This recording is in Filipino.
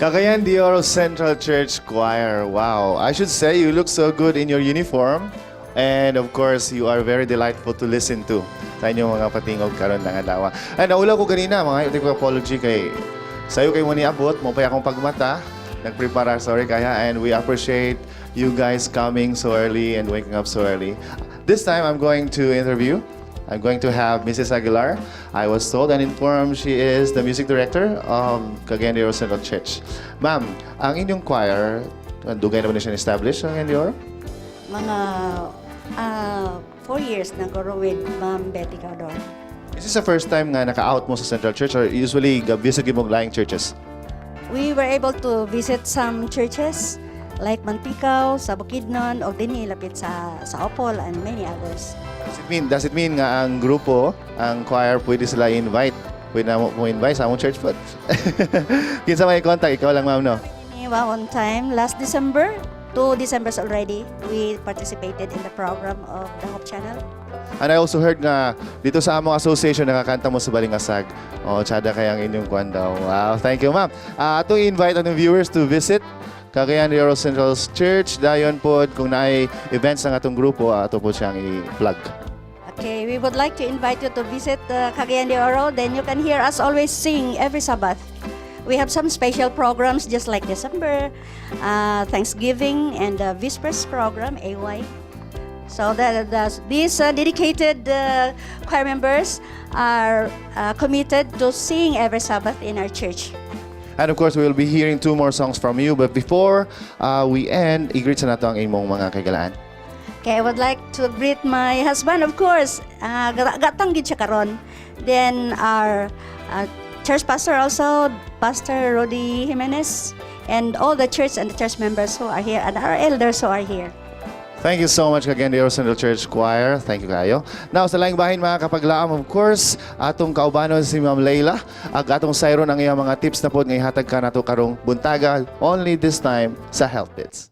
Cagayan de Oro Central Church Choir. Wow. I should say you look so good in your uniform. And of course, you are very delightful to listen to sa inyong mga patingog karon ng adlaw. Ay, naula ko ganina, mga ito apology kay sayo kay mo niabot, mo pa akong pagmata, nagprepara, sorry kaya, and we appreciate you guys coming so early and waking up so early. This time, I'm going to interview. I'm going to have Mrs. Aguilar. I was told and informed she is the music director of Cagayan de Oro Central Church. Ma'am, ang inyong choir, dugay naman na siya established sa Cagayan de Oro? Mga 4 years na guro with Ma'am Betty Caudor. Is this the first time nga naka-out mo sa Central Church or usually visit mo laing churches? We were able to visit some churches like Mantikao, sa Bukidnon, o din lapit sa Opol and many others. Does it mean nga ang grupo, ang choir, pwede sila invite? Pwede na mo invite sa among church foot? Kinsa may contact? Ikaw lang, ma'am, no? One time, last December, 2 Decembers already, we participated in the program of the Hope Channel. And I also heard nga dito sa among association nakakanta mo sa Balingasag. Oh, tsada kayang inyong kwan daw. Wow, thank you, ma'am. Ato invite ang viewers to visit Cagayan de Oro Central Church. Dayon po kung naay events ng atong grupo, ato po siyang i-plug. Okay, we would like to invite you to visit Cagayan de Oro. Then you can hear us always sing every Sabbath. We have some special programs just like December, Thanksgiving, and the Vespers program, AY. So these dedicated choir members are committed to sing every Sabbath in our church. And of course, we will be hearing 2 more songs from you. But before we end, i-greet sa nato ang imong mga kagalaan. Okay, I would like to greet my husband, of course. Gatang gid siya karon. Then our church pastor also, Pastor Rodi Jimenez, and all the church and the church members who are here, and our elders who are here. Thank you so much again, the Oro Central Church Choir. Thank you kayo. Now, sa laing bahin mga kapaglaam, of course, atong kaubanon si Ma'am Leila. Atong sayron ang iyang mga tips na po ng ihatag ka nato karong buntaga, only this time sa Health Bits.